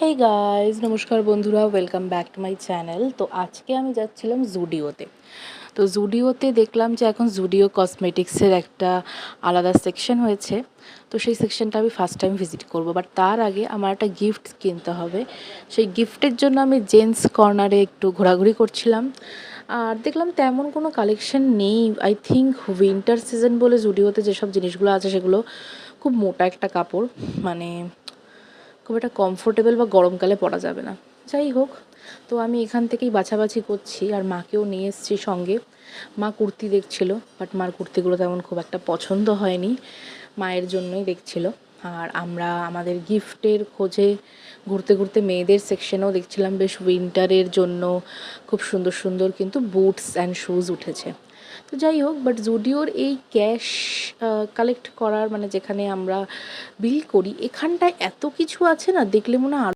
Hey guys, নমস্কার বন্ধুরা, welcome back to my channel. তো আজকে আমি যাচ্ছিলাম জুডিওতে। তো জুডিওতে দেখলাম যে এখন জুডিও কসমেটিক্সের একটা আলাদা সেকশন হয়েছে। তো সেই সেকশনটা আমি ফার্স্ট টাইম ভিজিট করব, বাট তার আগে আমার একটা গিফট কিনতে হবে। সেই গিফটের জন্য আমি জেন্টস কর্নারে একটু ঘোরাঘুরি করছিলাম, আর দেখলাম তেমন কোনো কালেকশন নেই। আই থিঙ্ক উইন্টার সিজন বলে জুডিওতে যেসব জিনিসগুলো আছে সেগুলো খুব মোটা একটা কাপড়, মানে খুব একটা কমফোর্টেবল বা গরমকালে পরা যাবে না। যাই হোক, তো আমি এখান থেকেই বাছাবাছি করছি, আর মাকেও নিয়ে এসেছি সঙ্গে। মা কুর্তি দেখছিল, বাট মার কুর্তিগুলো তেমন খুব একটা পছন্দ হয়নি, মায়ের জন্যই দেখছিল। আর আমরা আমাদের গিফটের খোঁজে ঘুরতে ঘুরতে মেয়েদের সেকশনেও দেখছিলাম বেশ উইন্টারের জন্য খুব সুন্দর সুন্দর কিন্তু বুটস অ্যান্ড শুজ উঠেছে। তো যাই হোক, বাট জুডিওর এই ক্যাশ কালেক্ট করার, মানে যেখানে আমরা বিল করি, এখানটায় এত কিছু আছে না, দেখলে মনে হয়